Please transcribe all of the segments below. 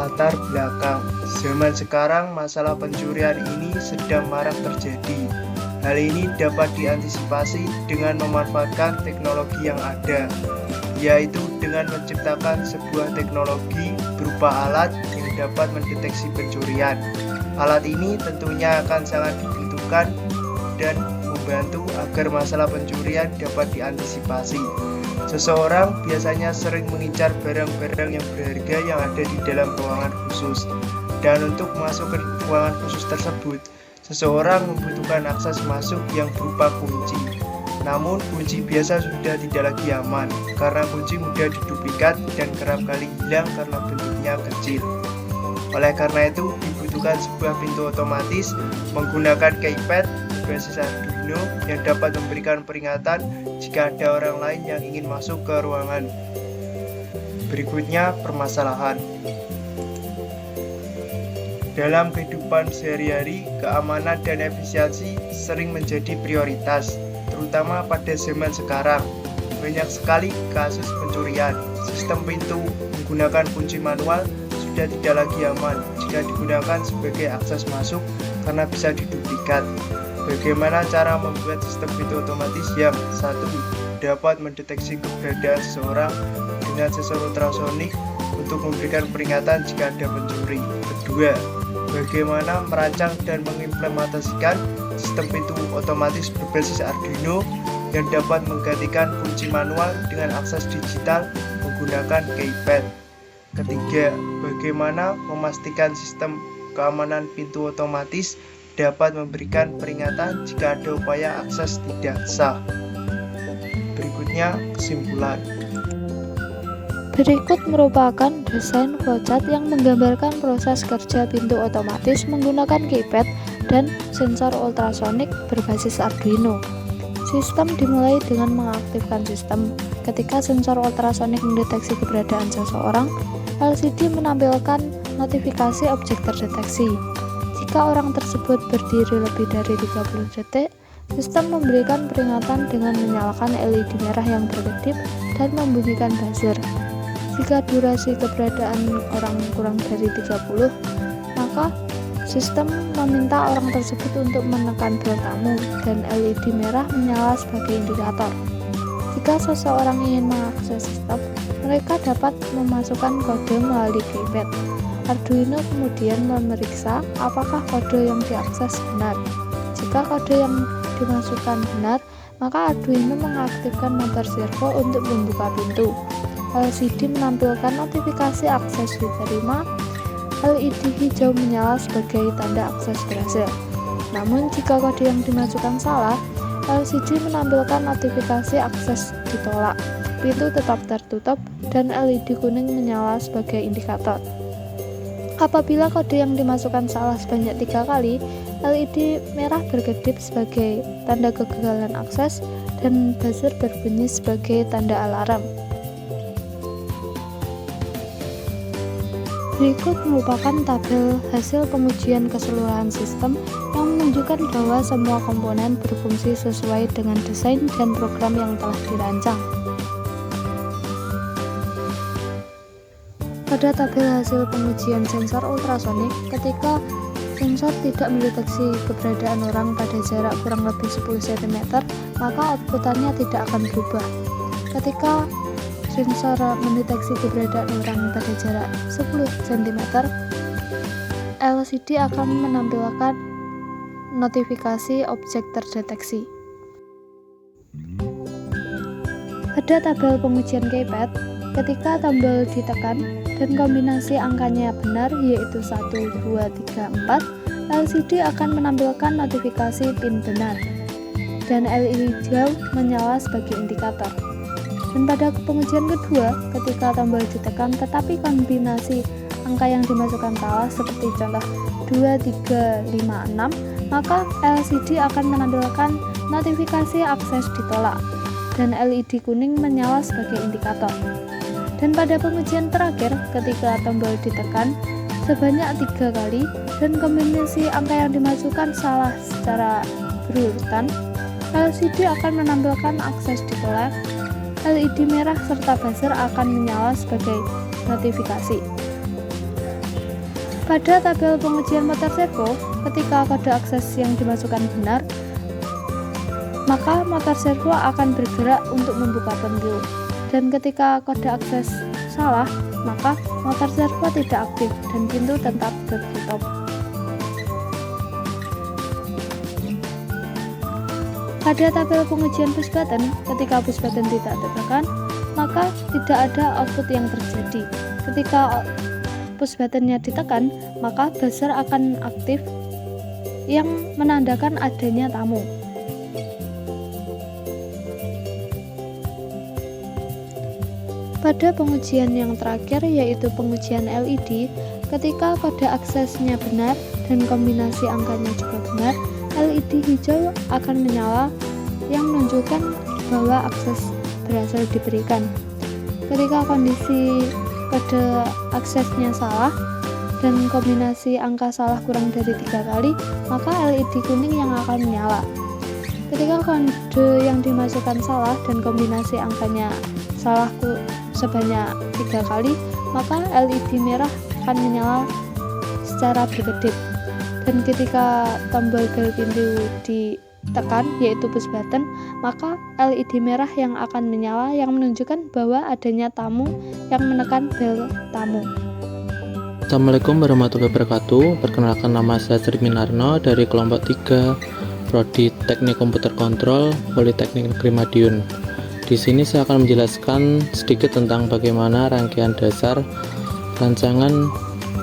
latar belakang. Zaman sekarang masalah pencurian ini sedang marak terjadi. Hal ini dapat diantisipasi dengan memanfaatkan teknologi yang ada, yaitu dengan menciptakan sebuah teknologi berupa alat yang dapat mendeteksi pencurian. Alat ini tentunya akan sangat dibutuhkan dan membantu agar masalah pencurian dapat diantisipasi. Seseorang biasanya sering mengincar barang-barang yang berharga yang ada di dalam ruangan khusus. Dan untuk masuk ke ruangan khusus tersebut, seseorang membutuhkan akses masuk yang berupa kunci. Namun kunci biasa sudah tidak lagi aman, karena kunci mudah diduplikat dan kerap kali hilang karena bentuknya kecil. Oleh karena itu, dibutuhkan sebuah pintu otomatis menggunakan keypad berbasis Arduino yang dapat memberikan peringatan jika ada orang lain yang ingin masuk ke ruangan. Berikutnya, permasalahan. Dalam kehidupan sehari-hari, keamanan dan efisiensi sering menjadi prioritas, terutama pada zaman sekarang. Banyak sekali kasus pencurian. Sistem pintu menggunakan kunci manual sudah tidak lagi aman jika digunakan sebagai akses masuk karena bisa diduplikat. Bagaimana cara membuat sistem pintu otomatis yang satu dapat mendeteksi keberadaan seseorang dengan sensor ultrasonik untuk memberikan peringatan jika ada pencuri. Kedua, bagaimana merancang dan mengimplementasikan sistem pintu otomatis berbasis Arduino yang dapat menggantikan kunci manual dengan akses digital menggunakan keypad. Ketiga, bagaimana memastikan sistem keamanan pintu otomatis dapat memberikan peringatan jika ada upaya akses tidak sah. Berikutnya, kesimpulan. Berikut merupakan desain flowchart yang menggambarkan proses kerja pintu otomatis menggunakan keypad dan sensor ultrasonik berbasis Arduino. Sistem dimulai dengan mengaktifkan sistem. Ketika sensor ultrasonik mendeteksi keberadaan seseorang, LCD menampilkan notifikasi objek terdeteksi. Jika orang tersebut berdiri lebih dari 30 detik, sistem memberikan peringatan dengan menyalakan LED merah yang berkedip dan membunyikan buzzer. Jika durasi keberadaan orang kurang dari 30, maka sistem meminta orang tersebut untuk menekan bel tamu dan LED merah menyala sebagai indikator. Jika seseorang ingin mengakses sistem, mereka dapat memasukkan kode melalui keypad. Arduino kemudian memeriksa apakah kode yang diakses benar. Jika kode yang dimasukkan benar, maka Arduino mengaktifkan motor servo untuk membuka pintu. LCD menampilkan notifikasi akses diterima. LED hijau menyala sebagai tanda akses berhasil. Namun jika kode yang dimasukkan salah, LCD menampilkan notifikasi akses ditolak. Pintu tetap tertutup dan LED kuning menyala sebagai indikator. Apabila kode yang dimasukkan salah sebanyak 3 kali, LED merah berkedip sebagai tanda kegagalan akses dan buzzer berbunyi sebagai tanda alarm. Berikut merupakan tabel hasil pengujian keseluruhan sistem yang menunjukkan bahwa semua komponen berfungsi sesuai dengan desain dan program yang telah dirancang. Pada tabel hasil pengujian sensor ultrasonik, ketika sensor tidak mendeteksi keberadaan orang pada jarak kurang lebih 10 cm, maka outputannya tidak akan berubah. Ketika sensor mendeteksi keberadaan orang pada jarak 10 cm, LCD akan menampilkan notifikasi objek terdeteksi. Pada tabel pengujian keypad, ketika tombol ditekan dan kombinasi angkanya benar yaitu 1, 2, 3, 4, LCD akan menampilkan notifikasi PIN benar dan LED hijau menyala sebagai indikator. Dan pada pengujian kedua, ketika tombol ditekan tetapi kombinasi angka yang dimasukkan salah seperti contoh 2, 3, 5, 6, maka LCD akan menampilkan notifikasi akses ditolak dan LED kuning menyala sebagai indikator. Dan pada pengujian terakhir, ketika tombol ditekan sebanyak 3 kali dan kombinasi angka yang dimasukkan salah secara berurutan, LCD akan menampilkan akses ditolak, LED merah serta buzzer akan menyala sebagai notifikasi. Pada tabel pengujian motor servo, ketika kode akses yang dimasukkan benar, maka motor servo akan bergerak untuk membuka pintu. Dan ketika kode akses salah, maka motor servo tidak aktif dan pintu tetap tertutup. Pada tabel pengujian push button, ketika push button tidak ditekan, maka tidak ada output yang terjadi. Ketika push buttonnya ditekan, maka buzzer akan aktif yang menandakan adanya tamu. Pada pengujian yang terakhir, yaitu pengujian LED, ketika kode aksesnya benar dan kombinasi angkanya juga benar, LED hijau akan menyala yang menunjukkan bahwa akses berhasil diberikan. Ketika kondisi kode aksesnya salah dan kombinasi angka salah kurang dari 3 kali, maka LED kuning yang akan menyala. Ketika kode yang dimasukkan salah dan kombinasi angkanya salah sebanyak 3 kali, maka LED merah akan menyala secara berkedip. Dan ketika tombol bel pintu ditekan, yaitu push button, maka LED merah yang akan menyala yang menunjukkan bahwa adanya tamu yang menekan bel tamu. Assalamualaikum warahmatullahi wabarakatuh. Perkenalkan, nama saya Sri Minarno dari kelompok 3 Prodi Teknik Komputer Kontrol Politeknik Negeri Madiun. Di sini saya akan menjelaskan sedikit tentang bagaimana rangkaian dasar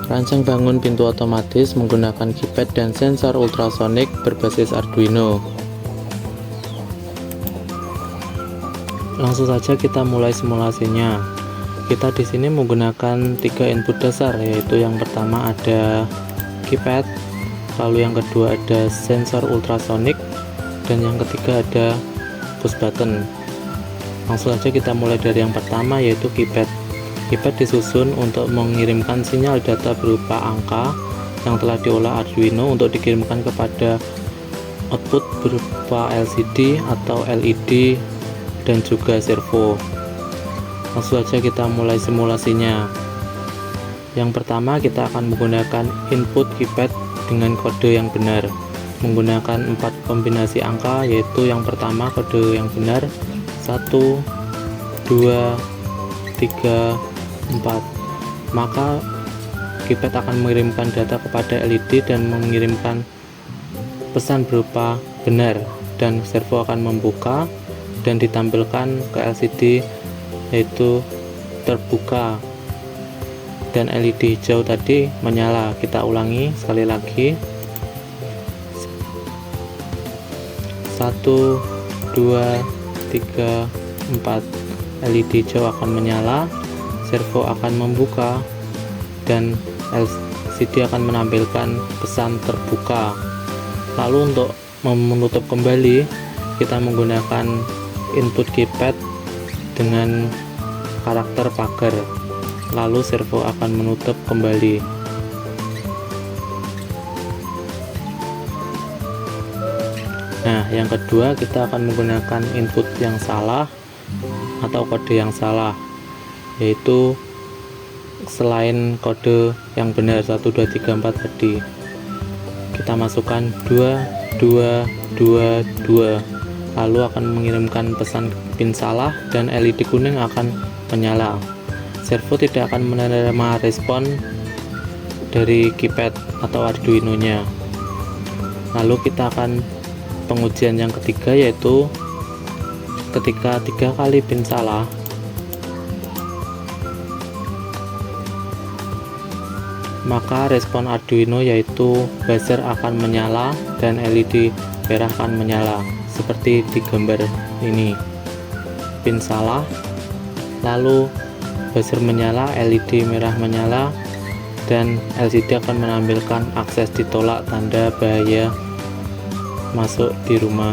rancang bangun pintu otomatis menggunakan keypad dan sensor ultrasonik berbasis Arduino. Langsung saja kita mulai simulasinya. Kita di sini menggunakan 3 input dasar, yaitu yang pertama ada keypad, lalu yang kedua ada sensor ultrasonik, dan yang ketiga ada push button. Langsung saja kita mulai dari yang pertama, yaitu keypad. Keypad disusun untuk mengirimkan sinyal data berupa angka yang telah diolah Arduino untuk dikirimkan kepada output berupa LCD atau LED dan juga servo. Langsung saja kita mulai simulasinya. Yang pertama, kita akan menggunakan input keypad dengan kode yang benar, menggunakan 4 kombinasi angka, yaitu yang pertama kode yang benar 1, 2, 3, 4. Maka keypad akan mengirimkan data kepada LED dan mengirimkan pesan berupa benar, dan servo akan membuka dan ditampilkan ke LCD, yaitu terbuka, dan LED hijau tadi menyala. Kita ulangi sekali lagi. 1, 2, 3, 4. LED hijau akan menyala, servo akan membuka, dan LCD akan menampilkan pesan terbuka. Lalu untuk menutup kembali, kita menggunakan input keypad dengan karakter pagar, lalu servo akan menutup kembali. Nah, yang kedua, kita akan menggunakan input yang salah atau kode yang salah, yaitu selain kode yang benar 1, 2, 3, 4 tadi, kita masukkan 2, 2, 2, 2, lalu akan mengirimkan pesan pin salah dan LED kuning akan menyala. Servo tidak akan menerima respon dari keypad atau Arduino nya. Lalu kita akan pengujian yang ketiga, yaitu ketika 3 kali pin salah, maka respon Arduino yaitu buzzer akan menyala dan LED merah akan menyala seperti di gambar ini. Pin salah, lalu buzzer menyala, LED merah menyala, dan LCD akan menampilkan akses ditolak, tanda bahaya masuk di rumah.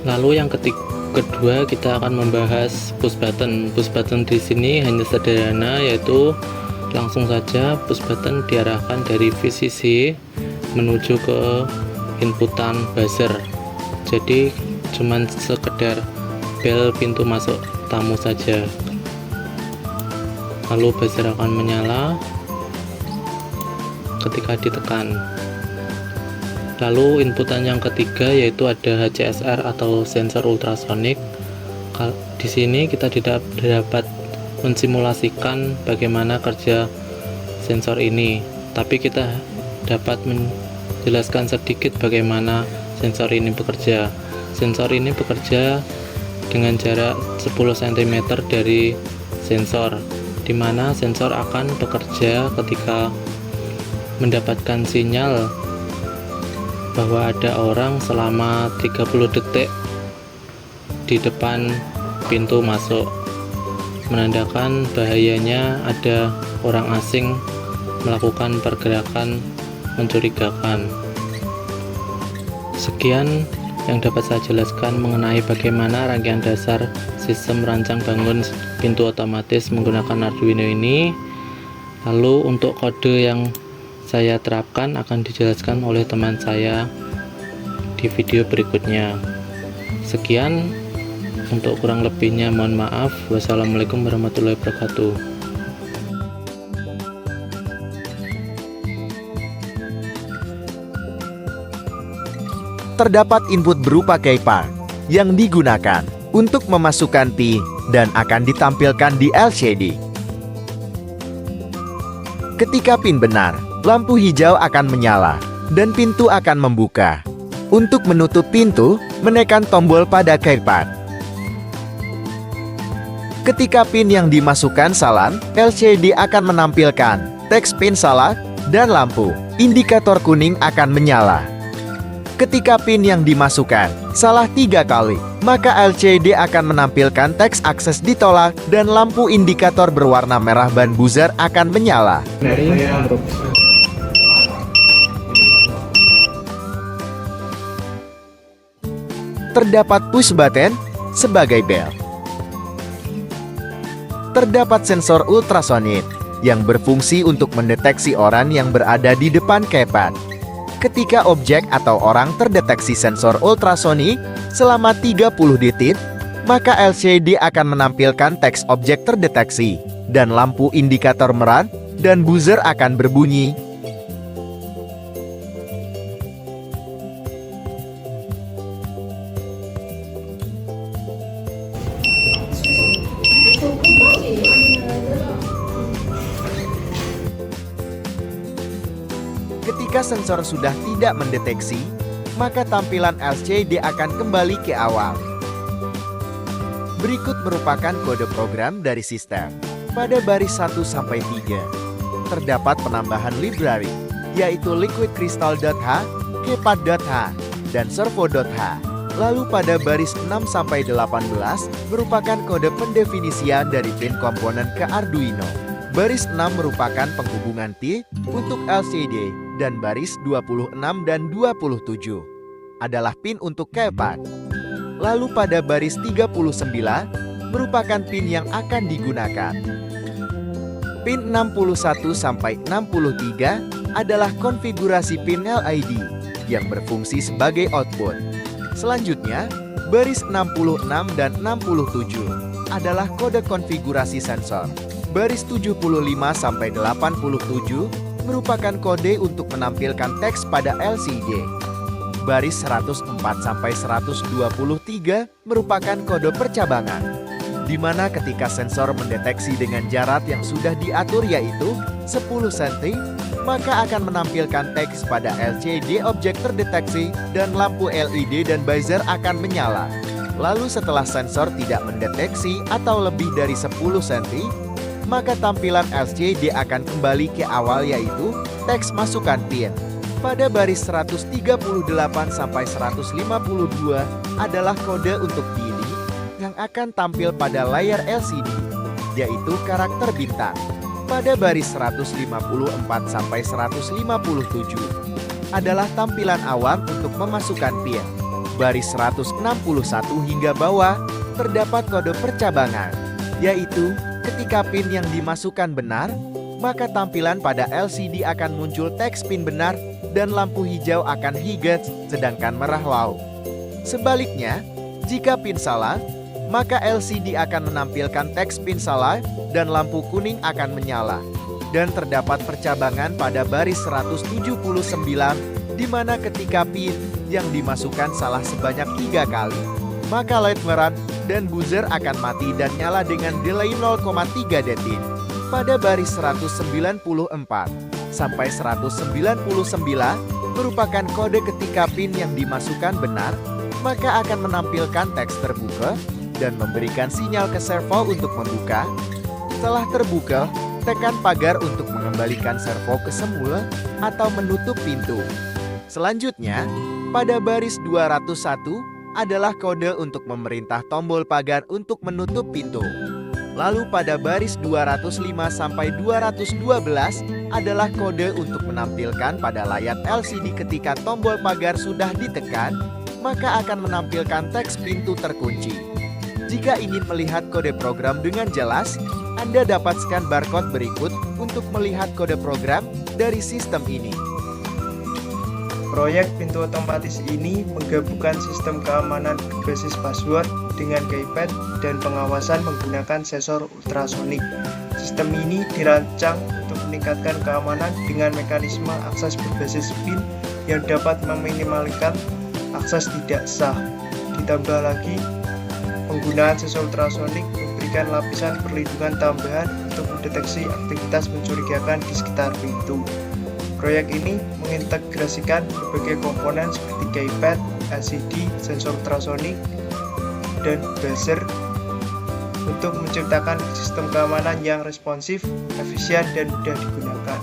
Lalu yang kedua, kita akan membahas push button. Push button di sini hanya sederhana, yaitu langsung saja push button diarahkan dari VCC menuju ke inputan buzzer. Jadi cuman sekedar bel pintu masuk tamu saja. Lalu buzzer akan menyala ketika ditekan. Lalu inputan yang ketiga yaitu ada HCSR atau sensor ultrasonik. Di sini kita tidak dapat mensimulasikan bagaimana kerja sensor ini, tapi kita dapat menjelaskan sedikit bagaimana sensor ini bekerja. Sensor ini bekerja dengan jarak 10 cm dari sensor, di mana sensor akan bekerja ketika mendapatkan sinyal bahwa ada orang selama 30 detik di depan pintu masuk, menandakan bahayanya ada orang asing melakukan pergerakan mencurigakan. Sekian yang dapat saya jelaskan mengenai bagaimana rangkaian dasar sistem rancang bangun pintu otomatis menggunakan Arduino ini. Lalu untuk kode yang saya terapkan akan dijelaskan oleh teman saya di video berikutnya. Sekian, untuk kurang lebihnya mohon maaf. Wassalamualaikum warahmatullahi wabarakatuh. Terdapat input berupa keypad yang digunakan untuk memasukkan pin dan akan ditampilkan di LCD. Ketika pin benar, lampu hijau akan menyala dan pintu akan membuka. Untuk menutup pintu, menekan tombol pada keypad. Ketika pin yang dimasukkan salah, LCD akan menampilkan teks pin salah dan lampu indikator kuning akan menyala. Ketika pin yang dimasukkan salah 3 kali, maka LCD akan menampilkan teks akses ditolak dan lampu indikator berwarna merah ban buzzer akan menyala. Terdapat push button sebagai bel. Terdapat sensor ultrasonik yang berfungsi untuk mendeteksi orang yang berada di depan keypad. Ketika objek atau orang terdeteksi sensor ultrasonik selama 30 detik, maka LCD akan menampilkan teks objek terdeteksi dan lampu indikator merah dan buzzer akan berbunyi. Ketika sensor sudah tidak mendeteksi, maka tampilan LCD akan kembali ke awal. Berikut merupakan kode program dari sistem. Pada baris 1-3, terdapat penambahan library, yaitu liquidcrystal.h, keypad.h, dan servo.h. Lalu pada baris 6-18 merupakan kode pendefinisian dari pin komponen ke Arduino. Baris 6 merupakan penghubungan T untuk LCD dan baris 26 dan 27 adalah pin untuk keypad. Lalu pada baris 39 merupakan pin yang akan digunakan. Pin 61-63 adalah konfigurasi pin LED yang berfungsi sebagai output. Selanjutnya, baris 66 dan 67 adalah kode konfigurasi sensor. Baris 75-87 merupakan kode untuk menampilkan teks pada LCD. Baris 104-123 merupakan kode percabangan, di mana ketika sensor mendeteksi dengan jarak yang sudah diatur yaitu 10 cm, maka akan menampilkan teks pada LCD objek terdeteksi dan lampu LED dan buzzer akan menyala. Lalu setelah sensor tidak mendeteksi atau lebih dari 10 cm, maka tampilan LCD akan kembali ke awal yaitu teks masukkan pin. Pada baris 138-152 adalah kode untuk pilih yang akan tampil pada layar LCD, yaitu karakter bintang. Pada baris 154-157 adalah tampilan awam untuk memasukkan pin. Baris 161 hingga bawah terdapat kode percabangan, yaitu ketika pin yang dimasukkan benar, maka tampilan pada LCD akan muncul teks pin benar dan lampu hijau akan hijau sedangkan merah low. Sebaliknya, jika pin salah, maka LCD akan menampilkan teks pin salah dan lampu kuning akan menyala. dan terdapat percabangan pada baris 179 di mana ketika pin yang dimasukkan salah sebanyak 3 kali, maka light merah dan buzzer akan mati dan nyala dengan delay 0,3 detik. Pada baris 194 sampai 199 merupakan kode ketika pin yang dimasukkan benar, maka akan menampilkan teks terbuka dan memberikan sinyal ke servo untuk membuka. Setelah terbuka, tekan pagar untuk mengembalikan servo ke semula atau menutup pintu. Selanjutnya, pada baris 201 adalah kode untuk memerintah tombol pagar untuk menutup pintu. Lalu pada baris 205 sampai 212 adalah kode untuk menampilkan pada layar LCD ketika tombol pagar sudah ditekan, maka akan menampilkan teks pintu terkunci. Jika ingin melihat kode program dengan jelas, Anda dapat scan barcode berikut untuk melihat kode program dari sistem ini. Proyek pintu otomatis ini menggabungkan sistem keamanan berbasis password dengan keypad dan pengawasan menggunakan sensor ultrasonik. Sistem ini dirancang untuk meningkatkan keamanan dengan mekanisme akses berbasis PIN yang dapat meminimalkan akses tidak sah. Ditambah lagi, penggunaan sensor ultrasonik memberikan lapisan perlindungan tambahan untuk mendeteksi aktivitas mencurigakan di sekitar pintu. Proyek ini mengintegrasikan berbagai komponen seperti keypad, LCD, sensor ultrasonik, dan buzzer untuk menciptakan sistem keamanan yang responsif, efisien, dan mudah digunakan.